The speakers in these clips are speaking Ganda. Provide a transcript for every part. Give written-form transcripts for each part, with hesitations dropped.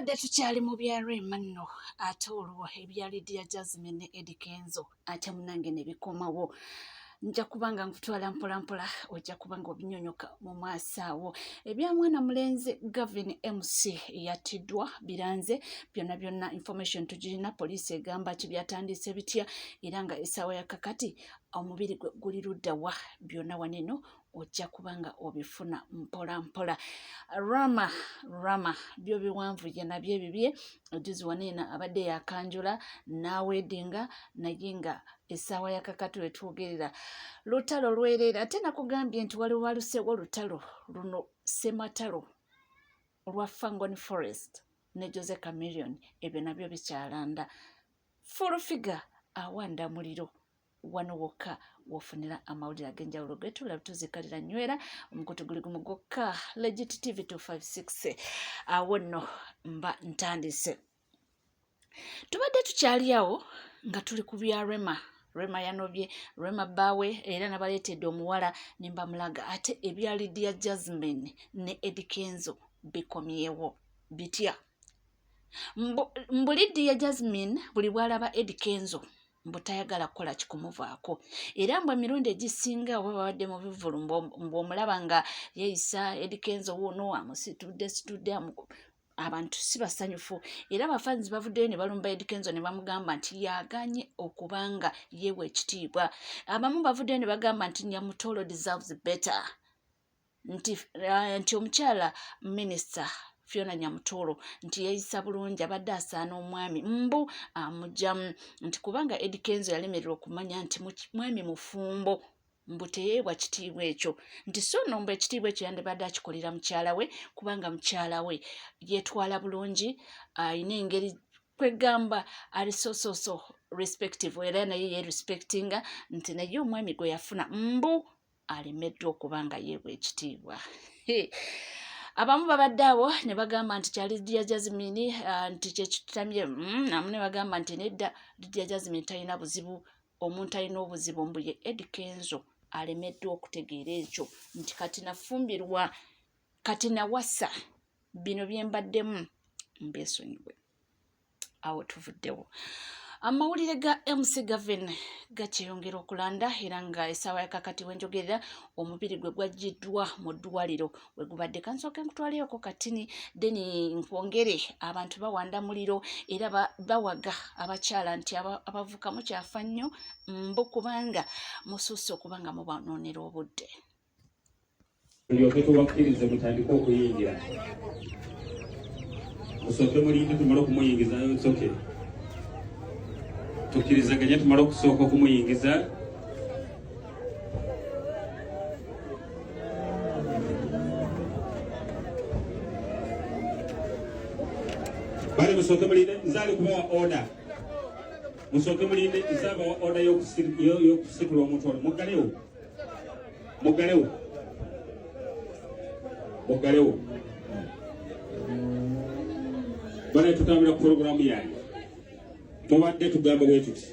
tubadde tukyali mu byalo emanno ate olwo ebyali Lydia Jasmine ne Eddie Kenzo ate munange ne bikomawo. Nja kubanga nkutwala mpolampola ojja kubanga obinyonyoka mu maaso awo. Ebya mwana mulenzi Gavin MC yatiddwa biranze byonna information tugirina. Poliisi egamba kibyatandise bitya era nga essaawa ya kakati omubiri gwe guli ludda wa, byonna waneno ojja kubanga obifuna mpolampola. Rama byo biwanvuye nabyo ebibye ojuzi wanena abadde yakanjula n'aweddinga naye nga essaawa ya kakati wetwogerera lutalo lwerera. Ate nakugambye nti waliwo walusewo lutalo luno Sematalo olwa Fangon Forest ne Jose Chameleone, ebyo nabyo bikyalanda. Full figure awanda muliro wano wokka wofunira amawulire ag'enjawulo getula tuzikalira nywera omukutu guli gumu gwokka Legit TV 256 awo nno mba ntandise. Tubadde tukyali awo nga tuli ku bya Rema yanobye Rema bawe era nabaleetedde omuwala ne mbamulaga. Ate ebya Lydia Jasmine ne Eddie Kenzo bikomyewo bitya? Mbu Lydia Jasmine buli bwalaba Eddie Kenzo mbu tayagala kukola kikumuvaako era mbu emirundi egisinga oba babadde mu bivulu mbu omulaba nga yeeyisa Eddie Kenzo wuuno amusitudde abantu si basanyufu era abafanzi bavuddeyo ne balumba Eddie Kenzo ne bamugamba nti yaganye okubanga yeewa ekitiibwa. Abamu bavuddeyo ne bagamba nti Nyamutolo deserves better, nti omukyala minisita Fiona Nyamutolo nti yeeyisa bulungi abadde asaana omwami mbu amugyamu nti kubanga Eddie Kenzo yalemererwa okumanya nti mwami mufumbo mbu teyeebwa kitiibwa ekyo, nti so nomba ekitiibwa ekyo yandibadde akikolera mukyala we kubanga mukyala we yeetwala bulungi, ayina engeri kwegamba ali so respective era naye yerespectinga nti naye omwami gwe yafuna mbu alemeddwa okubanga yeebwa ekitiibwa. Abamu babadde awo ne bagamba nti kyali Lydia Jasmine nti kyekitamye amu ne bagamba nti nedda Lydia Jasmine talina buzibu, omuntu alina obuzibu mbu ye Eddie Kenzo alemeddwa okutegeera ekyo nti kati nafumbirwa kati nawasa bino byembaddemu mbeesonyiwe. Awo tuvuddewo. Amawulire ga MC Gavin gakyeyongera okulanda era nga essaawa ya kakati wenjogerera omubiri gwe gwaggiddwa mu ddwaliro we gubadde. Kansooke nkutwaleyoko katini deni nkwongere abantu bawanda muliro era bawaga abakyala nti abavuka mukyafa nnyo mbu kubanga mususse okubanga mubanoonera obudde. Mulyoke tubakkirize mutandike okuyingira. Musooke mulinde tumale okumuyingizayo nsoke. Tukkirizaganya tumale okusooka okumuyingiza. Bale musooke mulinde nzaale kubawa order. Musooke mulinde nzaaba wa order y'okusitula omuntu ono. Muggalewo. Bale tutambula ku programu yange. Tubadde tugamba bwe tuti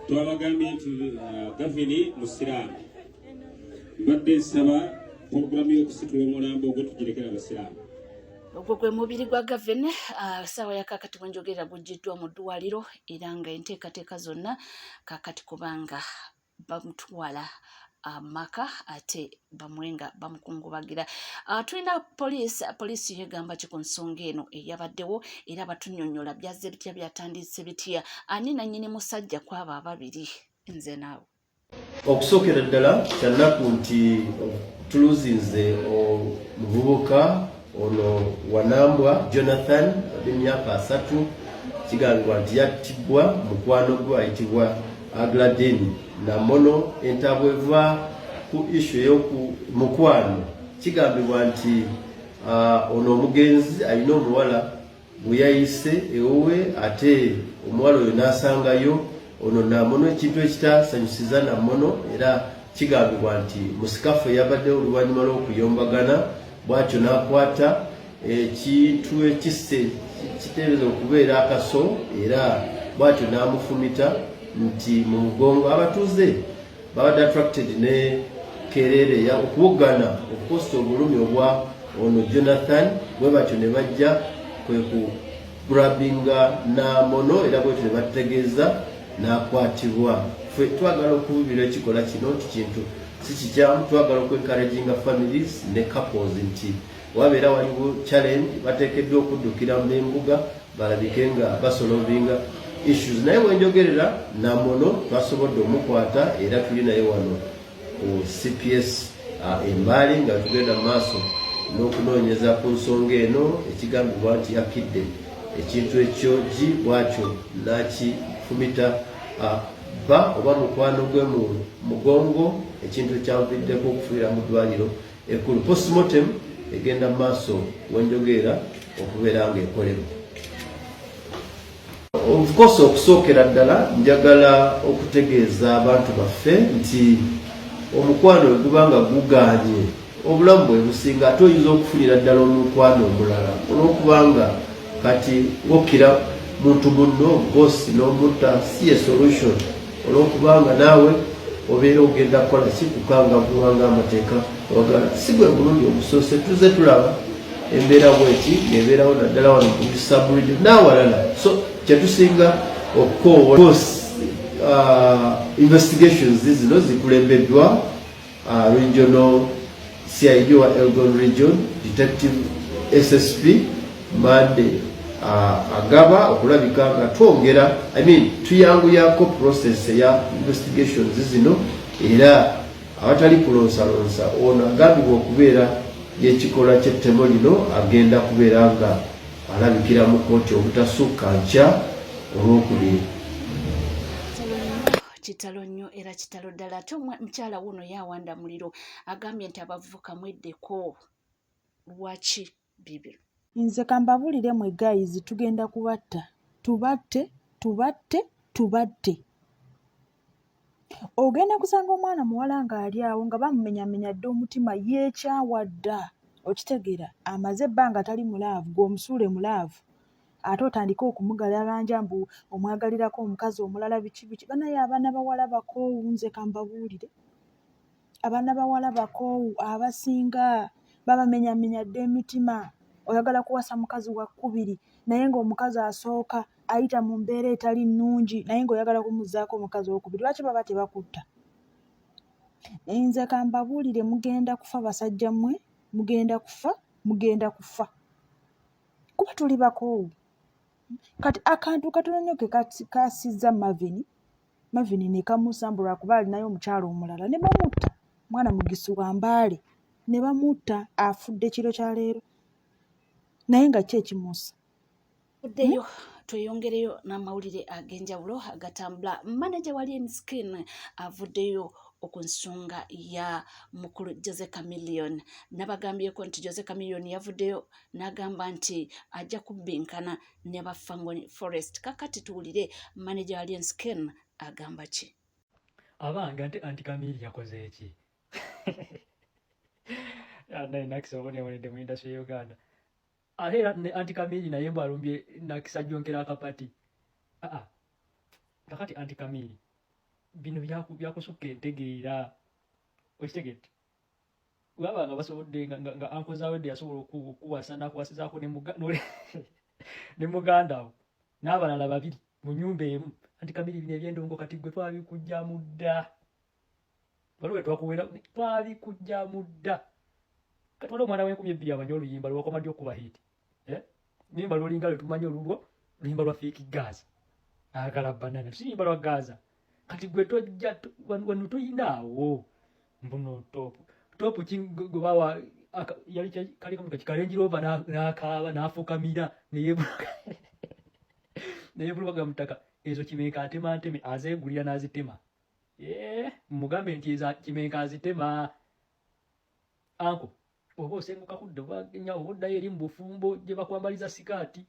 twabagambye nti Gavin musiraamu mbadde nsaba porogulamu y'okusitula omulambo ogwo tugirekera abasiraamu. Ogwo gwe mubiri gwa Gavin ssaawa ya kakati wenjogerera guggiddwa mu ddwaliro era nga enteekateeka zonna kakati kubanga bamutwala amaka ate bamwenga bamukungubagira. Tulina poliisi yegamba ki ku nsonga eno eyabaddewo era batunyonyola byazze bitya byatandise bitya ani nannyini musajja kwabo ababiri nze naawe. Okusookera ddala kyannaku nti tuluzinze omuvubuka ono Wanambwa Jonathan emyaka 3 kigambibwa nti yattibwa mukwano gwe ayitibwa Agladeni Namono entabweva ku issue y'oku mukwano. Kigambibwa nti ono omugenzi alina omuwala bwe yayise ewowe ate omuwala oyo n'asangayo ono Namono ekintu ekitasanyusiza Namono era kigambibwa nti musikafu yabaddewo oluvannyuma lw'okuyombagana bw'atyo n'akwata ekintu ekisse kiteebereza okubeera akaso era bw'atyo n'amufumita nti mu mugongo. Abatuuze babadde attracted ne kerere ya okuwogana okukosta obulumi obwa ono Jonathan bwe batyo ne bajja kwe ku grabinga na mono era bwe tubategeeza nakwatibwa. Ffe twagala okubira ekikola kino kintu si kikyamu, twagala okwencouraginga families ne couples nti wabeera waliwo challenge bateekeddwa okuddukira mu embuga balabike nga basolovinga issues. Naye wenjogerera namono twasobodde omukwata era tuli naye wano ku CPS Embale nga tugenda maaso n'okunoonyeza ku nsonga eno ekigambibwa nti yakidde ekintu ekyo bwakyo nakifumita ba oba mukwano gwe mu mugongo ekintu ekyaviddeko okufiira mu ddwaliro ekkulu. Postmortem egenda maaso wenjogeera okubeera nga ekolebwa. Of course okusookera ddala njagala okutegeeza abantu baffe nti omukwano ogubanga guganye obulamu bwe businga ate oyinza okufunira ddala omukwano omulala olwokubanga kati wokira muntu munno bosi n'omutta si solution olwokubanga naawe obeera ogenda kukola kikukangavuwanga amateeka wagala si gwe mulundi ogusoose tuze tulaba embeera bweti nebeerawo naddala wano ku subregion n'awalala. So kyetusinga okukoowa investigations zino zikulembeddwa regional CID wa Elgon Region Detective SSP Mande agaba okulabika nga twongera tuyanguyako process ya investigations zino era awatali kulonsalonsa ono agambibwa okubeera yekikola ky'ettemo lino agenda kubeera nga alabikira mu kooti obutasukka nkya olwokubiri. Kitalo nnyo era kitalo ddala. Ate mukyala wuno yawanda muliro agambye nti abavubuka mweddeko. Lwaki bibiro? Nze kambabulire mwe guys tugenda kubatta. Tubatte. Ogenda kusanga omwana muwala nga ali awo nga bamumenyamenya dde omutima yeekyawadda. Okitegeera amaze ebbanga tali mulaavu gw'omusuule mulaavu. Ate otandika okumugalabanja mbu omwagalirako omukazi omulala biki. Banaye abaana bawala bakoowu nze kambabuulire. Abaana bawala bakoowu abasinga babamenyamenya dde emitima. Oyagala kuwasa mukazi wa kkubiri naye ng'omukazi asooka ayita mu mbeera etali nnungi naye ng'oyagala kumuzzaako omukazi owokubiri. Lwaki baba tebakutta? Nze kambabuulire mugenda kufa basajja mmwe, mugenda kufa. Kuba tuli bakoowu. Kati akantu katono nnyo ke kaasizza Marvin ne kamusambula kuba alinayo omukyalo omulala ne bamutta. Mwana Mugisu wa Mbale ne bamutta afudde kiro kya leero. Naye nga kyekimuusa. Uddeyo tweyongereyo n'amawulire ag'enjawulo agatambula. Manager wa Lion Skin avuddeyo ku nsonga ya mukulu Jose Chameleone. Nabagambyeko nti Jose Chameleone yavuddeyo n'agamba nti ajja kubbinkana ne ba Fangoni Forest. Kakati tuwulire manager wa Lion Skin agamba ki? Abanga anti Chameleone yakoze eki? Naye Nakisa obonedde mu industry ya Uganda. Ahera anti Chameleone naye mbwalumbye Nakisa jonkera akapati. Kakati anti Chameleone bino byakusukka entegeera okitegedde wabanga basobodde nga ankozaawe dde yasobola okuwasa nakuwasizaako ne muganda wo n'abalala babiri mu nnyumba emu. Anti Chameleone bino ebyendongo kati gwe twabikujja mudda waliwe twakuwera twabikujja mudda kati waliwo omwana w'2,000 amanye oluyimba lwakoma ddi okuba hiti luyimba lwolinga lwe tumanyi olulwo luyimba lwa Fake Gaza agala banana tuyimba lwa Gaza kati gwe tojja wano tuyinaawo mbuno topu gwe bawa yali kaliko mu Range Rover n'akaaba n'afukamira neyeebulubaga mu ttaka ezo Kimenka atema azeegulira n'azitema mugambe nti eza Kimenka azitema anko oba osenguka kudde oba oddayo eri mu bufumbo gye bakwambaliza sikaati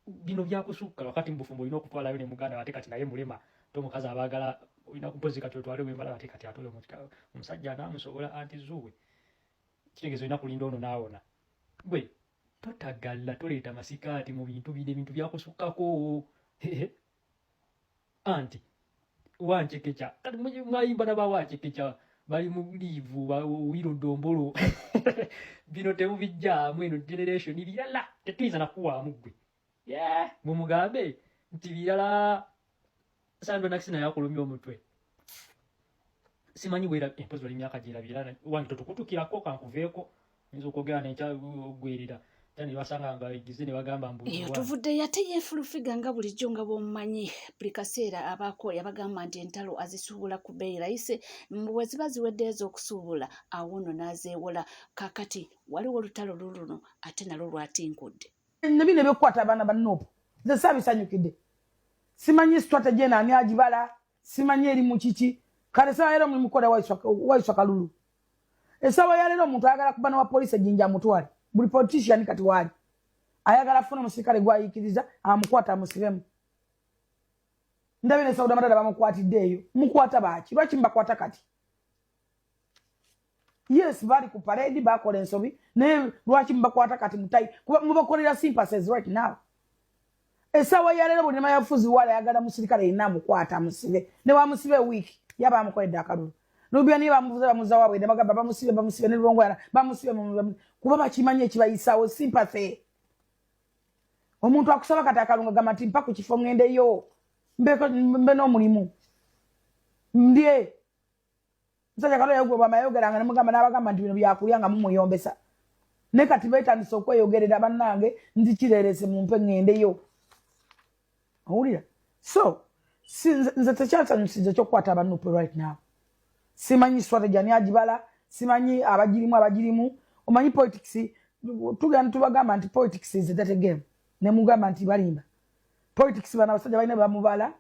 bino byakusukka wakati mu bufumbo olina okutwalayo ne muganda ate kati naye mulema omukazi abaagala olina kupozi kati otwale wembala ate kati atole omusajja anaamusobola anti zuwe kitegeeza olina kulinda ono n'awona gwe totagala toleeta masikaati mu bintu bino ebintu byakusukkako anti wancekeca kati mwayimba n'abawancekeca bali mu liivu wiro dombolo bino temubijjaamu eno generation birala tetuyinza nakuwaamu ggwe mumugambe nti birala Sandra Nakisina yakulumya omutwe simanyi bwera empozi bali myaka gira birala wange totukutukirako kankuveeko nzo kwogera nekyagwerera tani basanga nga igize ne bagamba mbu eyo tuvudde yate yeefulufiga nga bulijjo nga bwomumanyi buli kaseera abaako yabagamba nti entalo azisuubula ku bbeeyi layise bwe ziba ziwedde ez'okusuubula awo nno n'azeewola kaakati waliwo olutalo luluno ate nalwo lwatinkudde nebino ebyokukwata abaana bannoopu nze saabisanyukidde simanyi strategy naani agibala simanyi eri mu kiki kale sawa yaleero mulimu kukola waiswa kalulu esawa yaleero omuntu ayagala kuba n'owa poliisi ejjinja amutwale buli politician kati waali ayagala afuna omusirikale gwayikiriza amukwata amusibemu ndabye ne Sauda Madada bamukwatidde eyo mukwata baaki lwaki mubakwata kati yes bali ku parade bakola ensobi naye lwaki mubakwata kati mutayi kuba mubakolera sympathies right now esawa yaleero buli nemayafuzi wala ayagala musirikale yenna amukwata amusibe ne wamusibe wiiki yaba amukoledde akalulu Rubia ni bamuvuza bamuza wabwe ne bagamba bamusibe ne lwongwala bamusibe kuba bakimanyi ekibayisaawo sympathy omuntu akusaba kati akalunga gamba nti mpa ku kifo ngendeyo mbe n'omulimu ndye musajja kalo yagwe bamayogeranga ne mugamba n'abagamba nti bino byakulya nga mumuyombesa ne kati beetandisa okweyogerera bannange nzikirerese mumpe ngendeyo owulira so nze tekyasanyusiza ekyokukwata abanupe right now simanyi strategy ani agibala simanyi abagirimu omanyi politics tugenda tubagamba nti politics is that game ne mugamba nti balimba politics bana basajja balina bamubala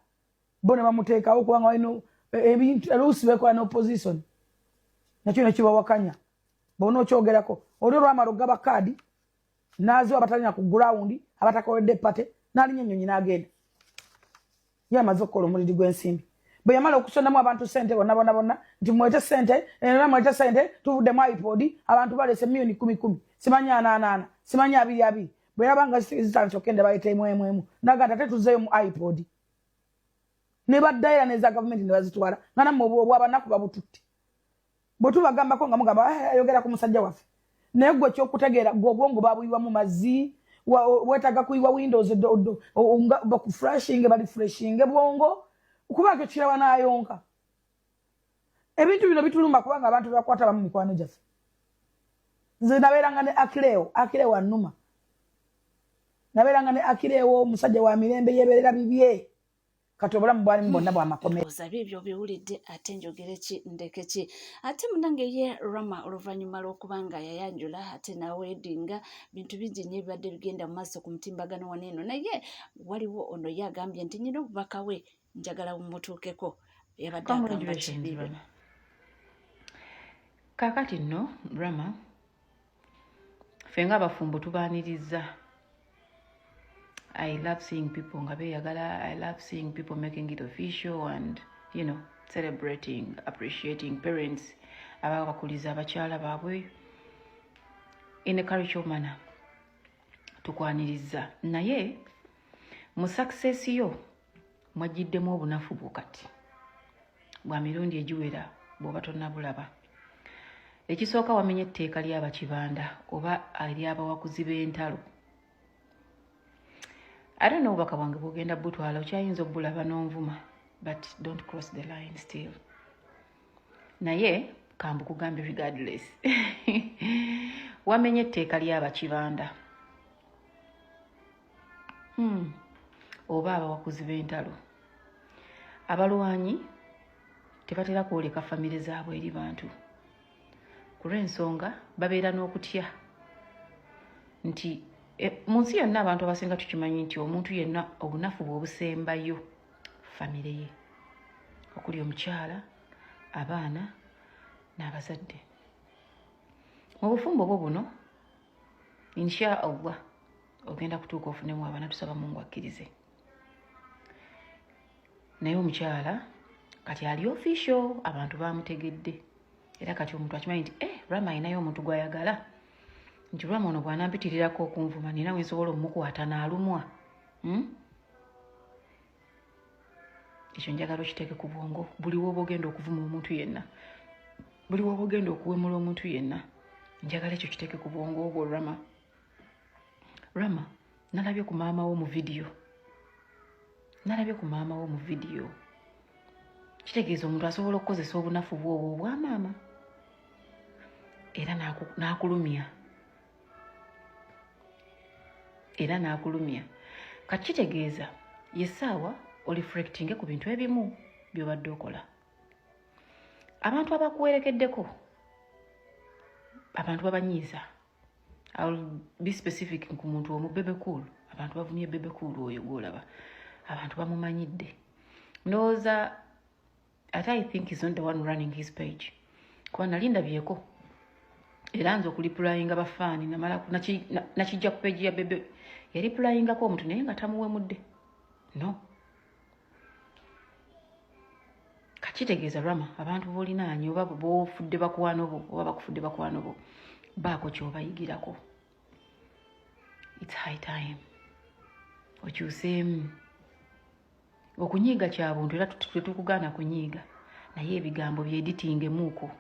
bone bamuteekawo kubanga walina ebintu oluusi bekola n'opposition nakyo nekibawakanya bona okyogerako olwo lwamala okugaba kaadi n'aziwa abatalina ku ground abatakoledde pate n'alinya ennyonyi n'agenda ye amaze okukola omuliri gw'ensimbi bwe yamala okusondamu abantu sente bonna nti mwete sente mwete sente tuvuddemu iPod abantu balese millioni 10 simanyi 8 simanyi 2 bwe yabanga zitandise okenda bayiteemu emu naganda tetuzeeyo mu iPod ne baddaira neza gavumenti ne bazitwala nga nammwe obwabanaku babututte bwe tubagambako nga mugamba ayogera ku musajja waffe naye gwe ekyokutegeera gwe obwongo babuyiwamu mazzi wetaga kuyiwa windows bakufreshing bali freshing bwongo kubanga kiraba n'ayonka ebintu bino bitulumba kubanga abantu bakwata bamu mikwano gyaffe nze nabeeranga ne akireewo annuma nabeeranga ne akireewo omusajja wa mirembe yeeberera bibye kati obulamu bwalimu bonna bwamakomera ozabi ebyo biwulidde ate njogere ki ndeke ki ate munange ye Rama oluvannyuma lw'okubanga yayanjula ate nawedinga bintu bingi nnyo ebibadde bigenda mu maaso ku mutimbagano waneeno naye waliwo ono ye agambye nti nyina obubaka we njagala bumutuukeko yabadde agamba kibibyo kakati nno Rama ffe ng'abafumbo tubaaniriza I love seeing people nga beeyagala. I love seeing people making it official and, you know, celebrating, appreciating parents abakuliza abakyala baabwe in a cultural manner. Tukwaniriza. Naye mu success yo mwajiddemu obunafu bukati. Bwa mirundi egiwera bw'oba tonnabulaba. Ekisooka wamenye etteeka ly'abakibanda oba ery'abawakuzi b'entalo. I don't know baka wange bugenda butwala okyayinza obbulaba n'onvuma but don't cross the line still. Naye kambu kugambe regardless. Wamenye etteeka ly'abakibanda. Oba abawakuzi b'entalo. Abalwanyi tebatera kwoleka famire zaabwe eri bantu. Ku lw'ensonga babeera n'okutya nti munsi yonna abantu abasinga tukimanyi nti omuntu yenna obunafu bw'obusembayo famire ye okuli omukyala abaana n'abazadde mu bufumbo bwo buno insha Allah ogenda kutuuka ofunemu abaana tusaba Mungu akkirize naye omukyala kati ali official abantu bamutegedde era kati omuntu akimanyi nti Rama ayinayo omuntu gw'ayagala nti Rama ono bw'anampitirirako okunvuma nina wensobola omukwata n'alumwa. Ekyo njagala okiteeke ku bwongo buli w'oba ogenda okuvuma omuntu yenna buli woba ogenda okuwemula omuntu yenna njagala ekyo kiteeke ku bwongo bwo. Rama nalabye ku maama wo mu vidiyo, kitegeeza omuntu asobola okukozesa obunafu bwobwo obwa maama era n'akulumya. Kati kitegeeza yessaawa olifrectinge ku bintu ebimu by'obadde okola. Abantu abakuwerekeddeko, abantu babanyiiza, I'll be specific ku muntu omu, Bebe Cool. Abantu bavumye Bebe Cool oyo gw'olaba, abantu bamumanyidde. Ndowooza I think he's not the one running his page. Kuba nali ndabyeko era nze okulipurayinga bafaani namala nakijja ku page ya Bebe yaripurayingako omuntu naye nga tamuwemudde. No. Kitegeeza Rama abantu b'olinaanye oba b'ofudde bakwano bo oba bakufudde bakwano bo baako ky'obayigirako. It's high time okyuseemu. Okunyiiga kya buntu era tetukugaana kunyiiga, naye ebigambo byeditingemuuko.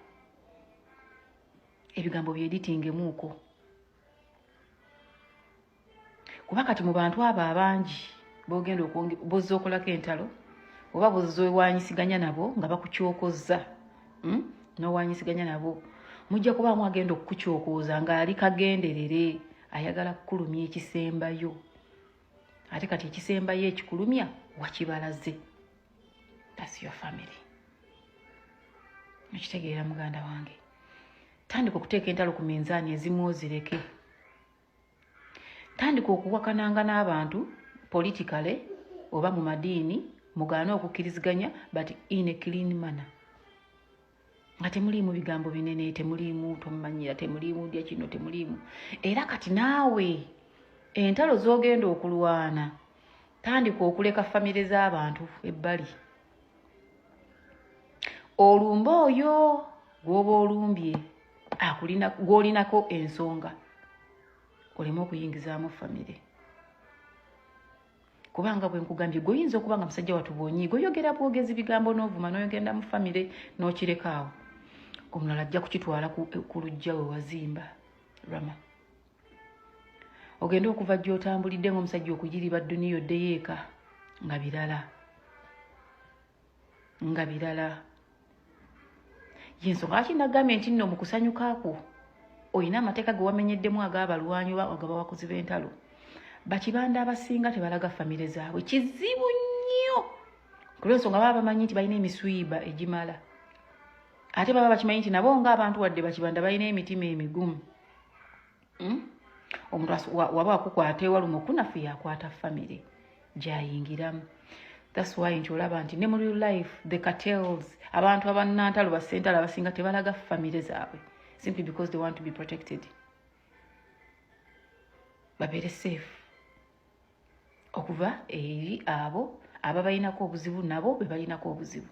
Kuba kati mu bantu abo abangi b'ogenda bozza okolako entalo oba bozza owanyisiganya nabo nga bakukyokozza, n'owanyisiganya nabo mujja kubaamu agenda okukukyokoza ng'ali kagenderere ayagala kukulumya ekisembayo. Ate kati ekisembayo ekikulumya wakibalaze. That's your family. Mukitegeera muganda wange. Tandika okuteeka entalo ku minzaani ezimu ozireke. Tandika okuwakananga n'abantu politically oba mu madiini mugaana okukkiriziganya but in a clean manner. Nga temuliimu bigambo binene, temuliimu tomumanyira, temuliimu ndya kino, temuliimu. Era kati naawe entalo z'ogenda okulwana tandika okuleka famire z'abantu ebbali. Olumba oyo gw'oba olumbye gw'olinako ensonga oleme okuyingizaamu famire. Kubanga bwe nkugambye goyinza okuba nga musajja watu bw'onyiiga oyogera bwogezi bigambo n'ovuma n'oyogenda mu famire n'okirekaawo, omulala ajja kukitwala ku lujja we wazimba. Rama ogenda okuva gy'otambulidde ng'omusajja okugiriba dduniya oddeyo eka nga birala. Yensonga lwaki nagambye nti nno mu kusanyukaako olina amateeka ge wamenyeddemu ag'abalwanyi oba ag'abawakuzi b'entalo. Bakibanda abasinga tebalaga famire zaabwe, kizibu nnyo ku lw'ensonga baba bamanyi nti balina emiswiba egimala. Ate baba bakimanyi nti nabo ng'abantu wadde bakibanda balina emitima emigumu. Omuntu waba wakukwata ewaluma okunafu yakwata famire gyayingiramu. That's why nti olaba nti ne mu real life the cartels, abantu abannantalo basentalo abasinga tebalaga famire zaabwe simply because they want to be protected. Babeere safe okuva eri abo ababalinako obuzibu nabo be balinako obuzibu.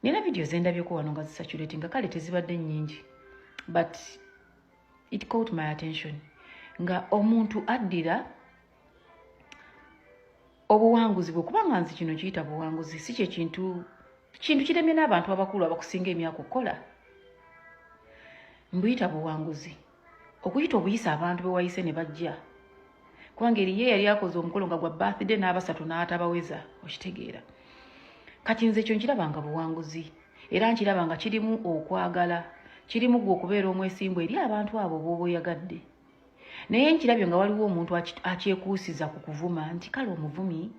Nina video zendabyeko wano nga zisaturating kale tezibadde nnyingi but it caught my attention nga omuntu addira obuwanguzi bwe. Kubanga nzi kino kiyita buwanguzi si kye kintu kiremye n'abantu abakulu abakusinga emyaka okukola. Mbuyita buwanguzi okuyita obuyisa abantu be wayise ne bajja. Kubanga eriye yali akoze omukolo nga gwa birthday n'abasatu n'atabaweza okitegeera. Kati nze ekyo nkirabanga buwanguzi era nkirabanga kirimu okwagala, kirimu gwe okubeera omwesimbu eri abantu abo b'oba oyagadde. Naye nkirabye nga waliwo omuntu akyekuusiza ku kuvuma nti kale omuvumi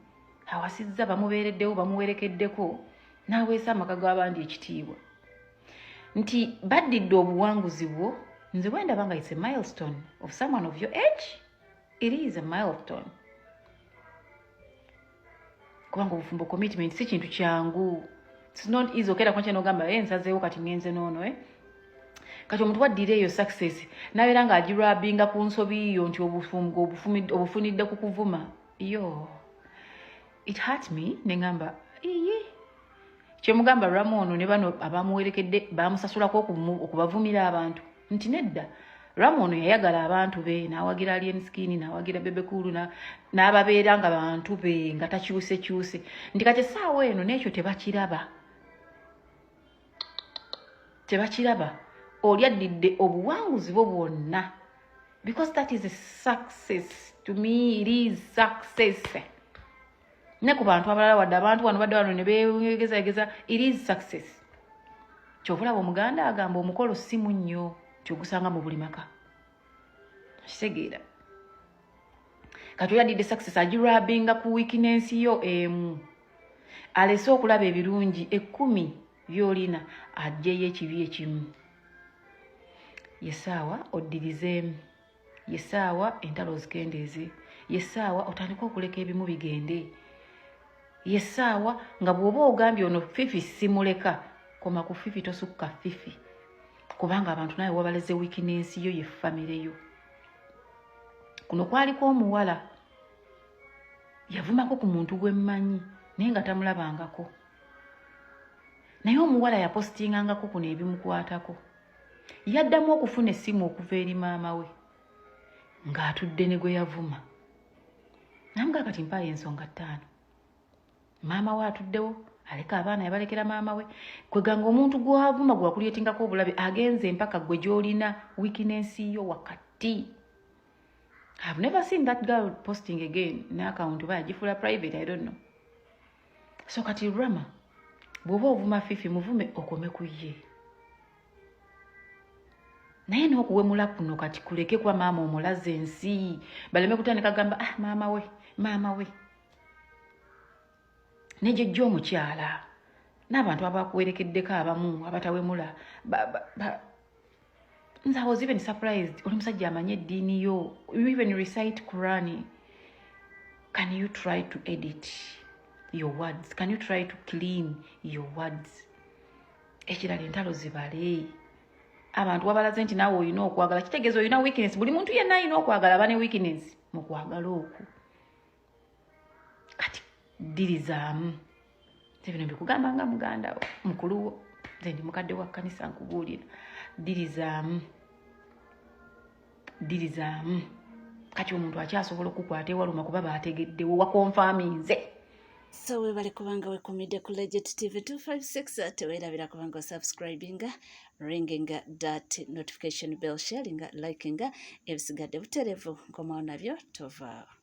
awasizza bamubeereddewo bamuwerekeddeko n'aweesa amaka g'abandi ekitiibwa. Nti baddidde obuwanguzi bwo, nze bwe ndaba nga it's a milestone of someone of your age. It is a milestone. Kubanga obufumbo commitment si kintu kyangu. It's not easy okera kwa kyano gamba nsazeewo kati ngenze noono kati omuntu waddira eyo success nabeera nga agirabinga ku nsobi iyo nti obufunidde ku kuvuma. It hurt me ne ngamba kyemugamba Ramono ne bano abamuwerekedde bamusasulako okubavumira abantu nti nedda. Ramono yayagala abantu be n'awagira Alien Skin n'awagira Bebe Cool n'ababeera nga bantu be nga takyuse nti kati essaawa eno n'ekyo tebakiraba. tebakiraba oli addidde obuwanguzi bwo bwonna, because that is a success to me. It is success. Ne ku bantu abalala wadde abantu wano badde wano ne beegezageza, it is success. Kyovulaba omuganda agamba omukolo simu nnyo kyogusanga mu buli maka. Kitegeera kati oyo addidde success agirabinga ku weakness yo emu, alese okulaba ebirungi 10 byolina ajjeyo ekibi ekimu. Yesaawa oddirizeemu, yesaawa entalo zikendeeze, yesaawa otandika okuleka ebimu bigende, yesaawa nga bw'oba ogambye ono fifi simuleka, koma ku fifi tosukka fifi, kubanga abantu naye wabaleze weakness yo ye famire yo. Kuno kwaliko omuwala yavumako ku muntu gwe mmanyi naye nga tamulabangako, naye omuwala yapositingangako kuno ebimukwatako. Yaddamu okufuna essimu okuva eri maama we ng'atudde ne gwe yavuma. Namugaa kati mpaayo ensonga 5. Maama we atuddewo aleka abaana yabalekera maama we, kweganga omuntu gwavuma gwakulyetingako obulabe agenze mpaka gwe gy'olina weakness yo wakati. I've never seen that girl posting again. Na account ba gifula private, I don't know. So kati Rama bwoba ovuma fifi muvume okome ku ye. Naye n'okuwemula kuno kati kuleke kwa maama omulaze ensi baleme kutandika gamba maama we nejjejja omukyala n'abantu abakuwerekeddeko abamu abatawemula I was even surprised. Oli musajja amanye eddiini yo. You even recite Quran. Can you try to edit your words? Can you try to clean your words? Ekirala entalo zibale. Abantu wabalaze nti naawe olina okwagala. Kitegeeza olina weakness. Buli muntu yenna alina okwagala abane weakness mu kwagala okwo. Kati ddirizamu. Bino mbikugamba nga muganda mukulu wo. Nze ndi mukadde wa kkanisa nkubuulira. Dirizamu. Kati omuntu akyasobola okukwata ewaluma kuba baategeddewo wakonfaminze. So webale kubanga wekumidde ku Legit TV 256 teweerabira kubanga subscribinga, ringinga that notification bell, sharinga, likinga ebisigadde buterevu nkomawo nabyo tovaawo.